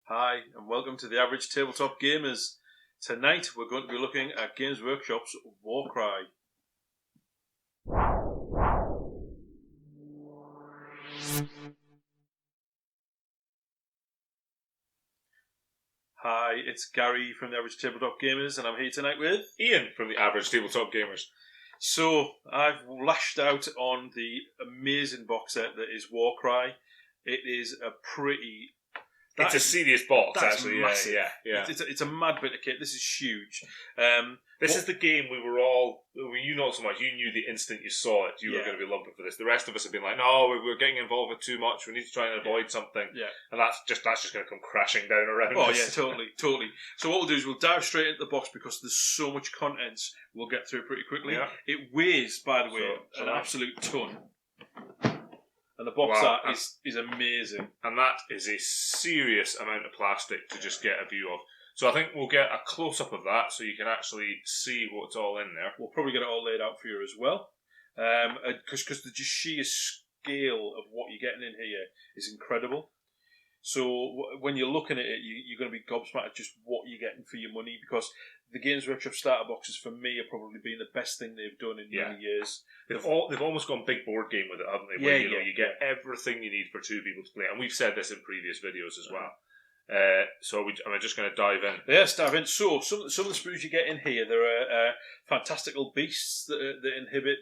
Hi, and welcome to the Average Tabletop Gamers. Tonight we're going to be looking at Games Workshop's Warcry. Hi, it's Gary from the Average Tabletop Gamers, and I'm here tonight with Ian from the Average Tabletop Gamers. So, I've lashed out on the amazing box set that is Warcry. It is a pretty... It's a serious box, that's actually. Massive. Yeah. It's a mad bit of kit. This is huge. This is the game we were all... You not so much. You knew the instant you saw it you were going to be lumping for this. The rest of us have been like, no, we're getting involved with too much. We need to try and avoid something. Yeah. And that's just going to come crashing down around us. Oh, us. yeah, totally. So what we'll do is we'll dive straight into the box because there's so much content. We'll get through it pretty quickly. Yeah. It weighs, by the way, an absolute ton. And the box art is amazing. And that is a serious amount of plastic to just get a view of. So I think we'll get a close-up of that so you can actually see what's all in there. We'll probably get it all laid out for you as well. Because the just sheer scale of what you're getting in here is incredible. So when you're looking at it, you're going to be gobsmacked at just what you're getting for your money, because the Games Workshop starter boxes for me have probably been the best thing they've done in many years. They've almost gone big board game with it, haven't they? Where, you get everything you need for two people to play, and we've said this in previous videos as well. So am I just going to dive in? Yes, dive in. So some of the sprues you get in here, there are fantastical beasts that inhibit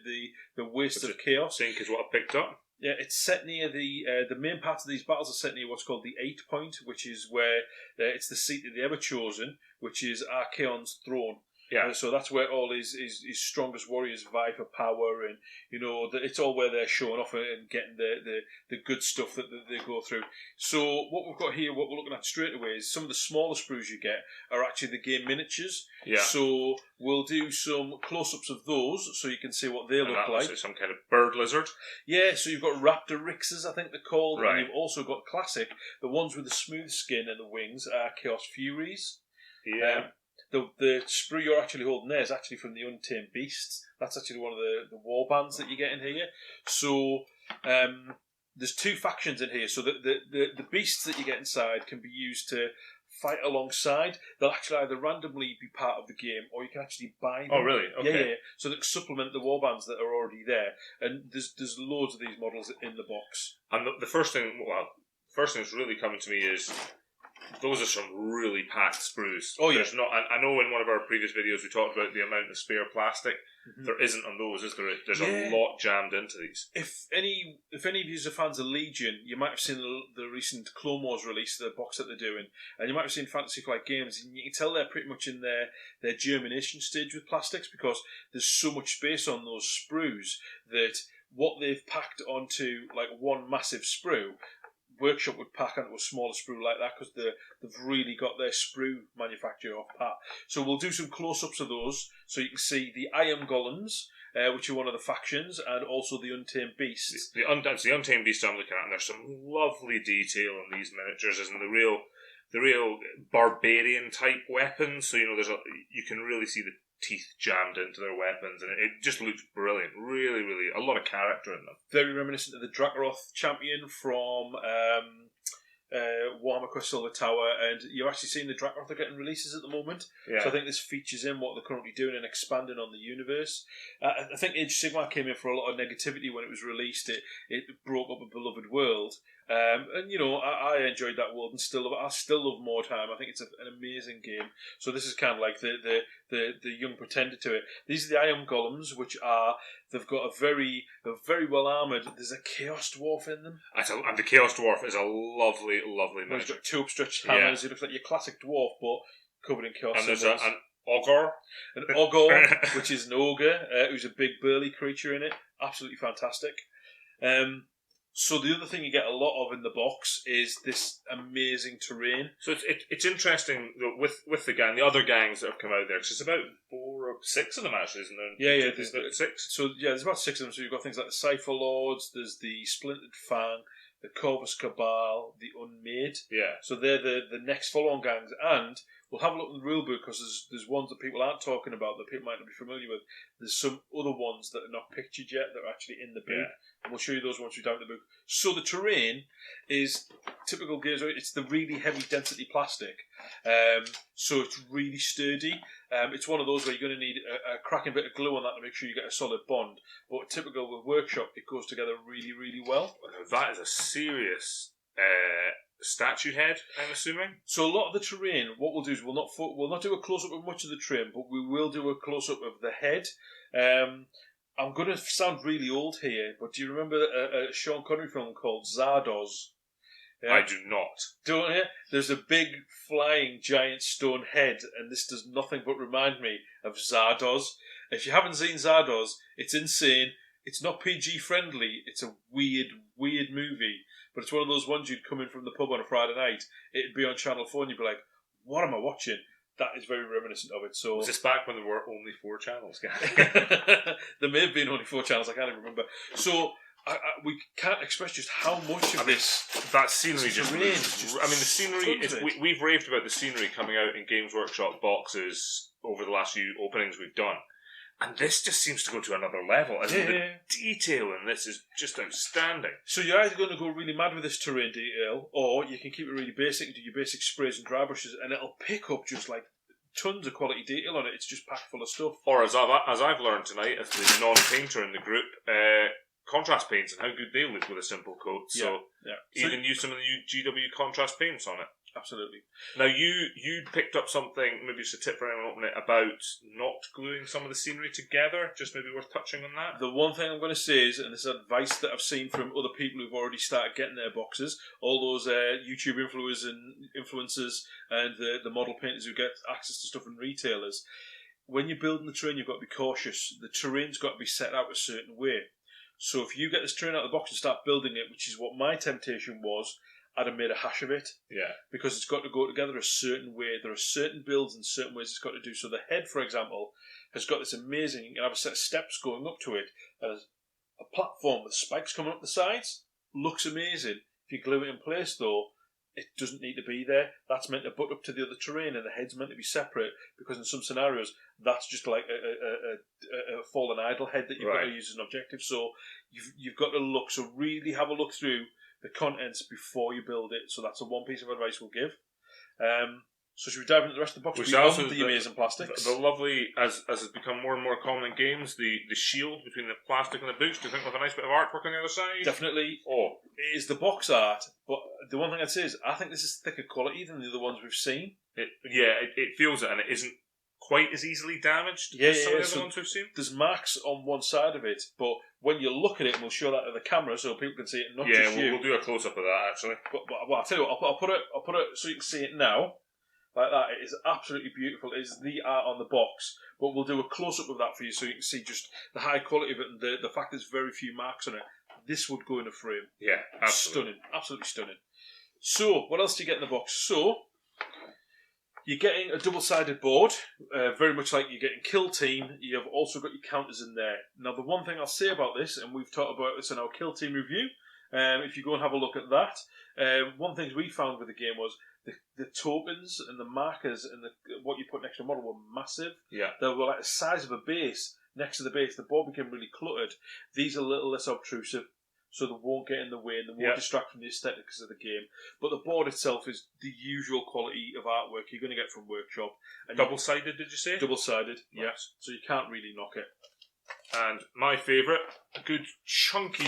the waste of chaos. I think is what I picked up. Yeah, it's set near the main part of these battles are set near what's called the 8 point, which is where it's the seat of the Ever-Chosen, which is Archaon's throne. Yeah. So that's where all his strongest warriors vie for power, and it's all where they're showing off and getting the good stuff that they go through. So what we've got here, what we're looking at straight away, is some of the smaller sprues you get are actually the game miniatures. Yeah. So we'll do some close-ups of those so you can see what they look like. Like some kind of bird lizard. Yeah. So you've got Raptor Rixes, I think they're called, right. And you've also got classic. The ones with the smooth skin and the wings are Chaos Furies. Yeah. The sprue you're actually holding there is actually from the Untamed Beasts. That's actually one of the war bands that you get in here. So there's two factions in here. So the beasts that you get inside can be used to fight alongside. They'll actually either randomly be part of the game, or you can actually buy them. Oh, really? Okay. Yeah. So that supplement the war bands that are already there. And there's loads of these models in the box. And the first thing that's really coming to me is those are some really packed sprues. Oh, yeah. I know in one of our previous videos we talked about the amount of spare plastic. Mm-hmm. There isn't on those, is there? There's a lot jammed into these. If any of you are fans of Legion, you might have seen the recent Clone Wars release, the box that they're doing, and you might have seen Fantasy Flight Games, and you can tell they're pretty much in their germination stage with plastics, because there's so much space on those sprues that what they've packed onto like one massive sprue, Workshop would pack onto a smaller sprue like that, because they've really got their sprue manufacturer off pat. So we'll do some close-ups of those so you can see the Iron Golems, which are one of the factions, and also the Untamed Beasts. The Untamed Beasts I'm looking at, and there's some lovely detail on these miniatures, and the real barbarian type weapons. So you can really see the teeth jammed into their weapons, and it just looks brilliant. Really, really, a lot of character in them. Very reminiscent of the Dracaroth champion from Warhammer Quest Silver Tower, and you're actually seeing the Dracaroth are getting releases at the moment. Yeah. So I think this features in what they're currently doing and expanding on the universe. I think Age of Sigmar came in for a lot of negativity when it was released. It broke up a beloved world. And I enjoyed that world and I still love Mordheim. I think it's an amazing game. So this is kind of like the young pretender to it. These are the Iron Golems, which they've got a very well armoured. There's a Chaos Dwarf in them. And the Chaos Dwarf is a lovely miniature. He's got two upstretched hammers. He looks like your classic dwarf, but covered in chaos. And there's an ogre. An ogre, which is an ogre, who's a big burly creature in it. Absolutely fantastic. So the other thing you get a lot of in the box is this amazing terrain. So it's interesting with the gang, the other gangs that have come out there, because it's about 4 or 6 of them actually, isn't there? Yeah. There's about 6. So there's about 6 of them. So you've got things like the Cypher Lords, there's the Splintered Fang, the Corvus Cabal, the Unmade. Yeah. So they're the next follow-on gangs, and we'll have a look at the rule book because there's ones that people aren't talking about that people might not be familiar with. There's some other ones that are not pictured yet that are actually in the book, and we'll show you those once we down the book. So the terrain is typical Games. It's the really heavy density plastic, so it's really sturdy. It's one of those where you're going to need a cracking bit of glue on that to make sure you get a solid bond. But typical with Workshop, it goes together really, really well. That is a serious statue head, I'm assuming. So a lot of the terrain, what we'll do is we'll not do a close up of much of the terrain, but we will do a close up of the head. I'm going to sound really old here, but do you remember a Sean Connery film called Zardoz? Yeah? I do not. Don't you? There's a big flying giant stone head, and this does nothing but remind me of Zardoz. If you haven't seen Zardoz, it's insane. It's not PG friendly. It's a weird, weird movie. But it's one of those ones you'd come in from the pub on a Friday night. It'd be on Channel 4 and you'd be like, what am I watching? That is very reminiscent of it. So was this back when there were only 4 channels? There may have been only 4 channels, I can't even remember. So we can't express just how much of that scenery just range. I mean, the scenery is, we've raved about the scenery coming out in Games Workshop boxes over the last few openings we've done. And this just seems to go to another level. I mean, the detail in this is just outstanding. So you're either going to go really mad with this terrain detail, or you can keep it really basic and do your basic sprays and dry brushes, and it'll pick up just like tons of quality detail on it. It's just packed full of stuff. Or as I've learned tonight, as the non-painter in the group, contrast paints and how good they look with a simple coat. So even use some of the new GW contrast paints on it. Absolutely. Now, you picked up something, maybe just a tip for anyone opening it, about not gluing some of the scenery together. Just maybe worth touching on that. The one thing I'm going to say is, and this is advice that I've seen from other people who've already started getting their boxes, all those YouTube influencers and the model painters who get access to stuff in retailers, when you're building the terrain, you've got to be cautious. The terrain's got to be set out a certain way. So if you get this terrain out of the box and start building it, which is what my temptation was, I'd have made a hash of it. Yeah. Because it's got to go together a certain way. There are certain builds and certain ways it's got to do. So the head, for example, has got this amazing, you can have a set of steps going up to it. As a platform with spikes coming up the sides. Looks amazing. If you glue it in place, though, it doesn't need to be there. That's meant to butt up to the other terrain, and the head's meant to be separate, because in some scenarios, that's just like a fallen idol head that you've got to use as an objective. So you've got to look. So really have a look through the contents before you build it. So that's one piece of advice we'll give. So should we dive into the rest of the box? Which also the amazing plastics. The lovely, as has become more and more common in games, the shield between the plastic and the books. Do you think we'll have a nice bit of artwork on the other side? Definitely. It is the box art, but the one thing I'd say is I think this is thicker quality than the other ones we've seen. It feels it, and it isn't quite as easily damaged as some of the other ones we've seen. There's marks on one side of it, but when you look at it, and we'll show that to the camera so people can see it, not just you. We'll do a close up of that actually. But I'll tell you what, I'll put it so you can see it now. Like that, it is absolutely beautiful. It is the art on the box, but we'll do a close up of that for you so you can see just the high quality of it and the fact there's very few marks on it. This would go in a frame. Yeah, absolutely. Stunning, absolutely stunning. So, what else do you get in the box? So, you're getting a double-sided board, very much like you're getting Kill Team. You have also got your counters in there. Now, the one thing I'll say about this, and we've talked about this in our Kill Team review, if you go and have a look at that, one thing we found with the game was the tokens and the markers and what you put next to the model were massive. Yeah. They were like the size of a base. Next to the base, the board became really cluttered. These are a little less obtrusive, so they won't get in the way and they won't distract from the aesthetics of the game. But the board itself is the usual quality of artwork you're going to get from Workshop. And double-sided, did you say? Double-sided, yes. So you can't really knock it. And my favourite, a good chunky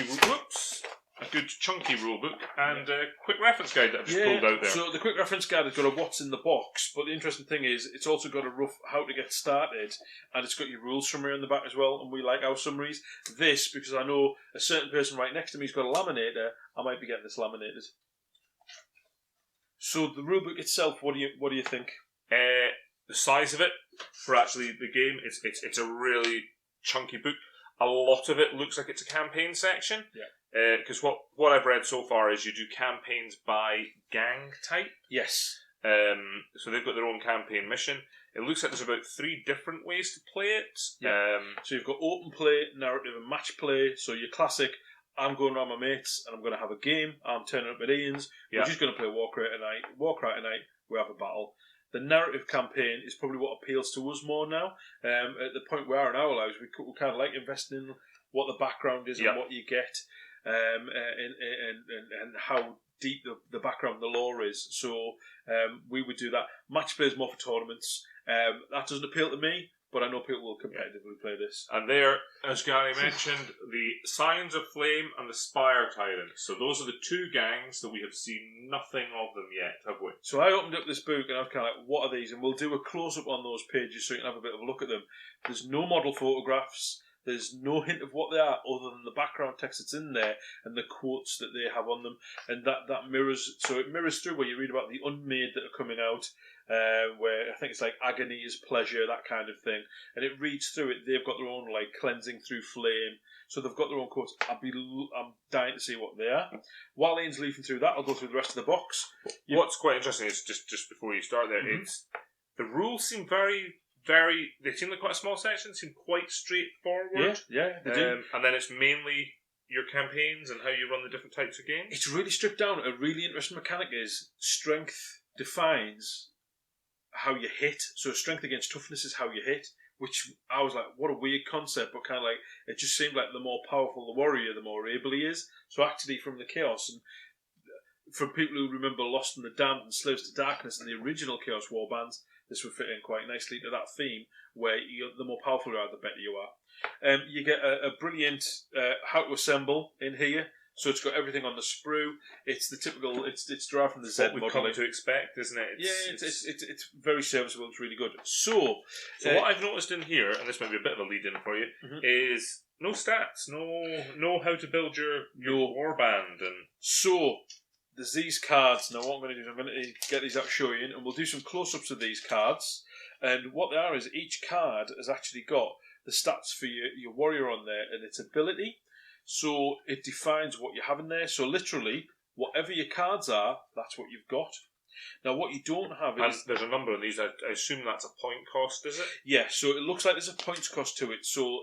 rule book and a quick reference guide that I've just pulled out there. So the quick reference guide has got a what's in the box, but the interesting thing is it's also got a rough how to get started, and it's got your rules summary on the back as well, and we like our summaries. This, because I know a certain person right next to me has got a laminator, I might be getting this laminated. So the rule book itself, what do you think? The size of it for actually the game, it's a really chunky book. A lot of it looks like it's a campaign section. Yeah. Because what I've read so far is you do campaigns by gang type. Yes. So they've got their own campaign mission. It looks like there's about 3 different ways to play it. Yeah. So you've got open play, narrative, and match play. So your classic, I'm going around my mates and I'm going to have a game. I'm turning up at Ian's. We're just going to play Warcry tonight. we have a battle. The narrative campaign is probably what appeals to us more now. At the point we are in our lives, we kind of like investing in what the background is and what you get, and how deep the background, the lore is. So we would do that. Match play is more for tournaments. That doesn't appeal to me, but I know people will competitively play this. And there, as Gary mentioned, the Signs of Flame and the Spire Tyrants. So those are the two gangs that we have seen nothing of them yet, have we? So I opened up this book and I was kind of like, what are these? And we'll do a close-up on those pages so you can have a bit of a look at them. There's no model photographs. There's no hint of what they are other than the background text that's in there and the quotes that they have on them. And that mirrors, so it mirrors through where you read about the unmade that are coming out, where I think it's like agony is pleasure, that kind of thing. And it reads through it. They've got their own like cleansing through flame. So they've got their own quotes. I'm dying to see what they are. While Ian's leafing through that, I'll go through the rest of the box. What's quite interesting is just before you start there, it's the rules seem they seem like quite a small section, seem quite straightforward. Yeah, they do. And then it's mainly your campaigns and how you run the different types of games. It's really stripped down. A really interesting mechanic is strength defines how you hit. So strength against toughness is how you hit, which I was like, what a weird concept, but kind of like, it just seemed like the more powerful the warrior, the more able he is. So actually from the Chaos, and for people who remember Lost in the Damned and Slaves to Darkness and the original Chaos Warbands, this would fit in quite nicely to that theme, where the more powerful you are, the better you are. You get a brilliant how to assemble in here. So it's got everything on the sprue. It's the typical. It's derived from the Z what we've modelling. come to expect, isn't it? It's very serviceable. It's really good. So what I've noticed in here, and this might be a bit of a lead-in for you, is no stats, no how to build your warband, and so there's these cards. Now what I'm going to do is I'm going to get these out, show you, and we'll do some close-ups of these cards. And what they are is each card has actually got the stats for your warrior on there and its ability. So it defines what you have in there. So literally, whatever your cards are, that's what you've got. Now, what you don't have is... And there's a number of these. I assume that's a point cost, is it? Yeah, so it looks like there's a points cost to it. So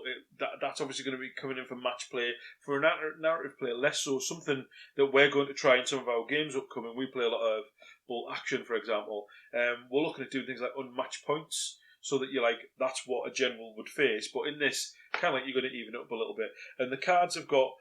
that's obviously going to be coming in for match play. For a narrative play, less so. Something that we're going to try in some of our games upcoming. We play a lot of bolt action, for example. We're looking at doing things like unmatched points, so that you're like, that's what a general would face. But in this, kind of like you're going to even it up a little bit. And the cards have got...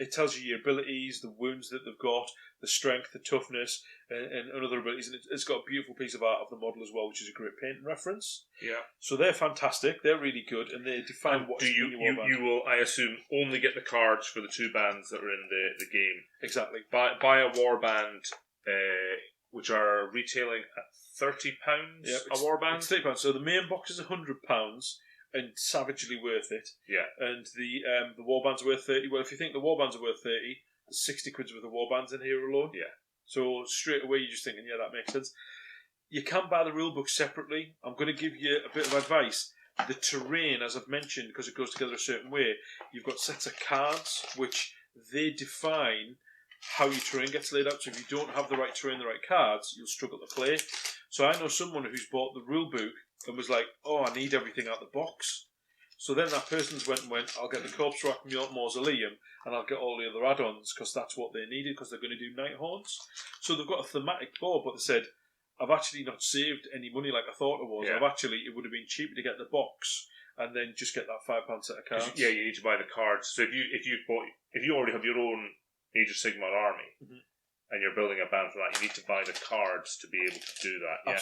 it tells you your abilities, the wounds that they've got, the strength, the toughness, and other abilities. And it's got a beautiful piece of art of the model as well, which is a great painting reference. Yeah. So they're fantastic. They're really good, and they define what you will, I assume, only get the cards for the two bands that are in the game. Exactly. Buy a warband, which are retailing at £30 a warband. It's £30. So the main box is £100. And savagely worth it. Yeah. And the warbands are worth 30. Well, if you think the warbands are worth 30, there's 60 quid's worth of warbands in here alone. Yeah. So straight away you're just thinking, yeah, that makes sense. You can buy the rule book separately. I'm going to give you a bit of advice. The terrain, as I've mentioned, because it goes together a certain way, you've got sets of cards which they define how your terrain gets laid out. So if you don't have the right terrain, the right cards, you'll struggle to play. So I know someone who's bought the rule book and was like, oh, I need everything out of the box. So then that person's went, I'll get the Corpse Rack Mausoleum and I'll get all the other add-ons because that's what they needed because they're going to do Night Haunts. So they've got a thematic board, but they said, I've actually not saved any money like I thought it was. Yeah. It would have been cheaper to get the box and then just get that £5 set of cards. Yeah, you need to buy the cards. So if you already have your own Age of Sigmar army, and you're building a band for that, you need to buy the cards to be able to do that. Yeah?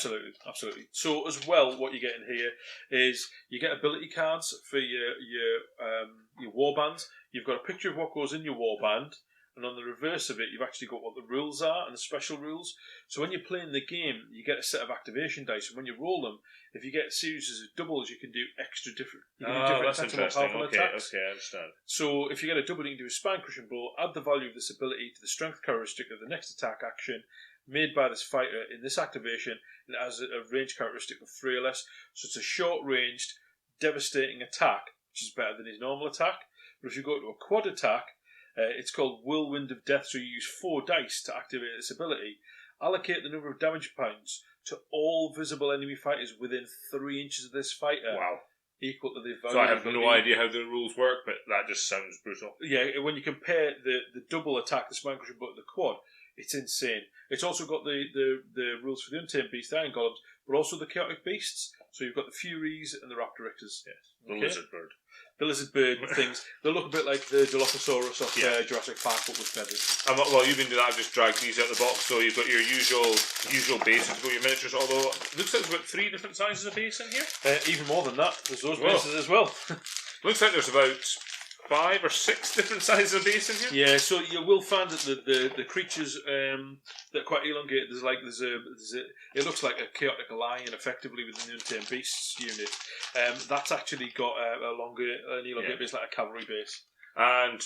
Absolutely. So as well, what you get in here is you get ability cards for your warbands. You've got a picture of what goes in your warband, and on the reverse of it, you've actually got what the rules are and the special rules. So when you're playing the game, you get a set of activation dice, and when you roll them, if you get series of doubles, you can do different that's attacks, interesting. more powerful attacks. Okay, I understand. So if you get a double, you can do a spine crushing blow, add the value of this ability to the strength characteristic of the next attack action made by this fighter in this activation, and it has a range characteristic of 3 or less. So it's a short-ranged, devastating attack, which is better than his normal attack. But if you go to a quad attack, it's called Whirlwind of Death, so you use 4 dice to activate this ability. Allocate the number of damage points to all visible enemy fighters within 3 inches of this fighter. Wow. Equal to the value. So I have no idea how the rules work, but that just sounds brutal. Yeah, when you compare the double attack, the spine crushing, but the quad, It's insane. It's also got the rules for the Untamed Beasts, the Iron Golems, but also the Chaotic Beasts. So you've got the Furies and the Raptorictors. Yes. The lizard bird. The lizard bird things. They look a bit like the Dilophosaurus of Jurassic Park, but with feathers. Well, you've been doing that. I've just dragged these out of the box. So you've got your usual bases, you've got your miniatures. Although it looks like there's about 3 different sizes of base in here. Even more than that. There's those bases as well. Looks like there's about 5 or 6 different sizes of base in here. Yeah, so you will find that the creatures that are quite elongated. There's a it looks like a chaotic lion effectively within the Untamed Beasts unit. That's actually got an elongated base, like a cavalry base. And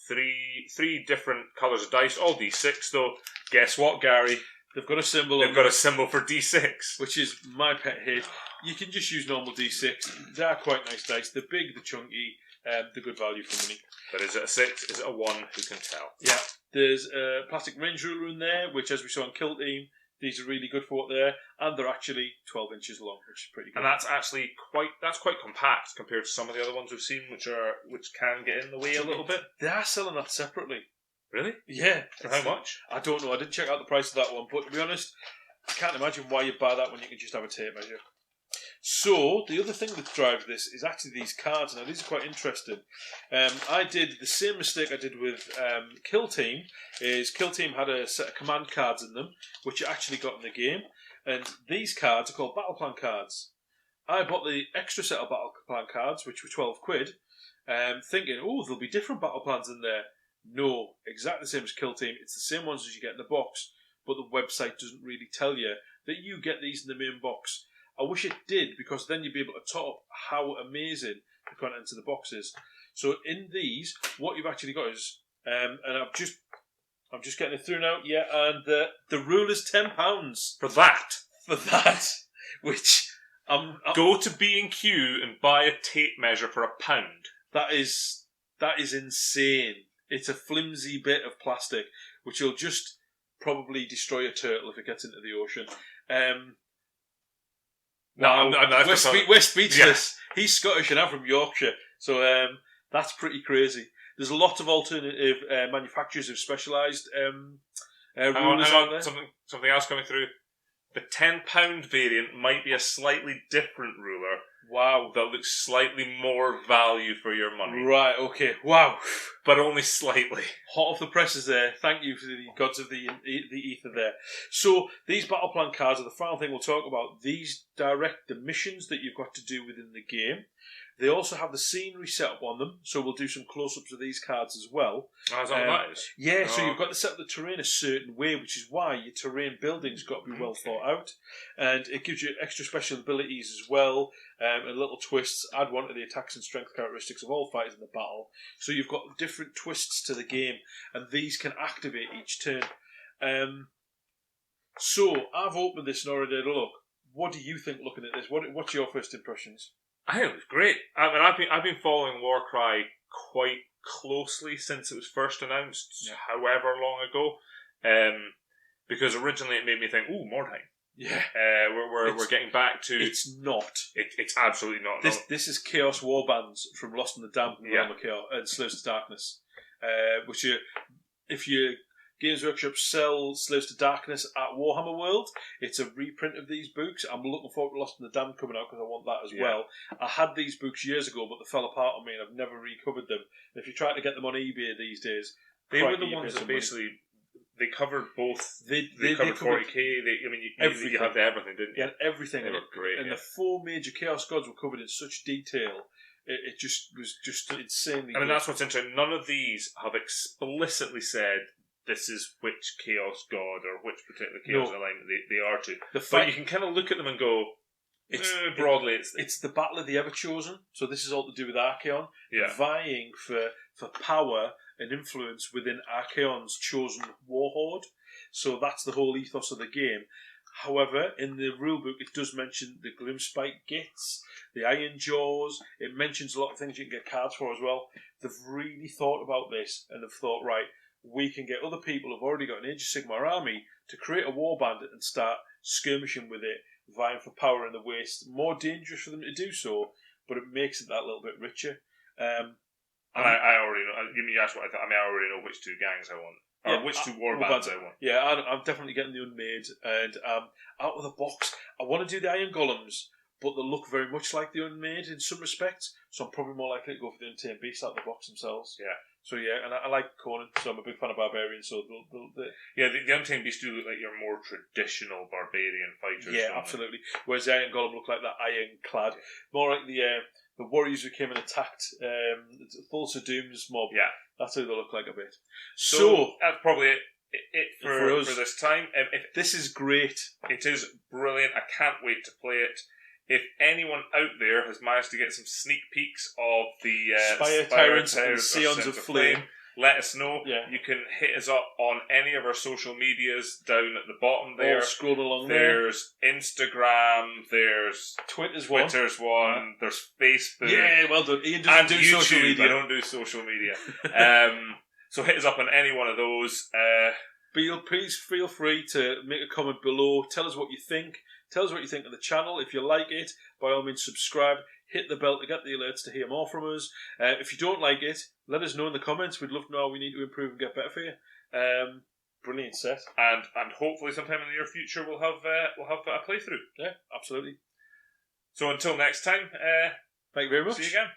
three different colours of dice, all D6 though. Guess what, Gary? They've got a symbol. They've got a symbol for D6, which is my pet hate. You can just use normal D6. They are quite nice dice. They're big, they're chunky. They're good value for money. But is it a 6? Is it a 1? Who can tell? Yeah. There's a plastic range ruler in there, which, as we saw in Kill Team, these are really good for what they're, and they're actually 12 inches long, which is pretty good. And that's actually quite compact compared to some of the other ones we've seen, which can get in the way a little bit. They are selling that separately. Really? Yeah. For how much? I don't know. I didn't check out the price of that one, but to be honest, I can't imagine why you'd buy that when you can just have a tape measure. So, the other thing that drives this is actually these cards. Now, these are quite interesting. I did the same mistake I did with Kill Team. Kill Team had a set of command cards in them, which you actually got in the game. And these cards are called Battleplan Cards. I bought the extra set of Battleplan Cards, which were 12 quid, thinking, oh, there'll be different battle plans in there. No, exactly the same as Kill Team. It's the same ones as you get in the box, but the website doesn't really tell you that you get these in the main box. I wish it did, because then you'd be able to top how amazing the contents of the box is. So in these, what you've actually got is, and I'm just getting it through now. Yeah, and the rule is £10 for that. For that, which go to B&Q and buy a tape measure for £1. That is insane. It's a flimsy bit of plastic which will just probably destroy a turtle if it gets into the ocean. We're speechless. Yeah. He's Scottish and I'm from Yorkshire, so that's pretty crazy. There's a lot of alternative manufacturers of specialised rulers out there. Something else coming through. The £10 variant might be a slightly different ruler. Wow. That looks slightly more value for your money. Right, okay. Wow. But only slightly. Hot off the presses there. Thank you for the gods of the ether there. So, these Battleplan cards are the final thing we'll talk about. These direct the missions that you've got to do within the game. They also have the scenery set up on them, so we'll do some close-ups of these cards as well. Oh, is that what that is? Yeah, so you've got to set up the terrain a certain way, which is why your terrain building's got to be well thought out. And it gives you extra special abilities as well, and little twists. Add one to the attacks and strength characteristics of all fighters in the battle. So you've got different twists to the game, and these can activate each turn. So, I've opened this and already had a look. What do you think looking at this? What's your first impressions? I think it was great. I mean, I've been following Warcry quite closely since it was first announced, however long ago. Because originally it made me think, ooh, Mordheim. Yeah, we're getting back to. It's not. It's absolutely not. This is Chaos Warbands from Lost in the Damp and Realm of Chaos and Slaves to Darkness, which if you Games Workshop sell Slaves to Darkness at Warhammer World. It's a reprint of these books. I'm looking forward to Lost in the Damned coming out because I want that as well. I had these books years ago, but they fell apart on me and I've never recovered them. And if you try to get them on eBay these days, they were the ones that basically they covered both. They covered 40k. You had everything, didn't you? You had everything. They were great. And the 4 major Chaos Gods were covered in such detail. It just was just insanely. I mean, that's what's interesting. None of these have explicitly said this is which Chaos God or which particular Chaos alignment they are to. But you can kind of look at them and go, broadly, it's the Battle of the Everchosen. So this is all to do with Archaon. Vying for power and influence within Archaon's chosen warhorde. So that's the whole ethos of the game. However, in the rulebook, it does mention the Gloomspike Gits, the Iron Jaws. It mentions a lot of things you can get cards for as well. They've really thought about this and they've thought, right, we can get other people who've already got an Age of Sigmar army to create a warband and start skirmishing with it, vying for power in the waste. More dangerous for them to do so, but it makes it that little bit richer. I already know. You asked what I thought. I already know which 2 gangs I want. Or which two warbands I want. Yeah, I'm definitely getting the Unmade, and out of the box, I want to do the Iron Golems, but they look very much like the Unmade in some respects, so I'm probably more likely to go for the Untamed Beast out of the box themselves. Yeah. So yeah, and I like Conan, so I'm a big fan of Barbarians, so the Untamed Beast do look like your more traditional Barbarian fighters. Yeah, absolutely. Whereas the Iron Golem look like that iron-clad, more like the warriors who came and attacked Thulsa Doom's mob. Yeah. That's how they look like a bit. So that's probably it for us. For this time. This is great. It is brilliant. I can't wait to play it. If anyone out there has managed to get some sneak peeks of the Spire Tyrants and Scions of Flame, let us know. Yeah. You can hit us up on any of our social medias down at the bottom there. All scroll along There's Instagram, there's Twitter's one, there's Facebook. Yeah, well done. Ian doesn't do YouTube. social media. I don't do social media. So hit us up on any one of those. Please feel free to make a comment below. Tell us what you think. Tell us what you think of the channel. If you like it, by all means subscribe. Hit the bell to get the alerts to hear more from us. If you don't like it, let us know in the comments. We'd love to know how we need to improve and get better for you. Brilliant set. And hopefully sometime in the near future we'll have a playthrough. Yeah, absolutely. So until next time, thank you very much. See you again.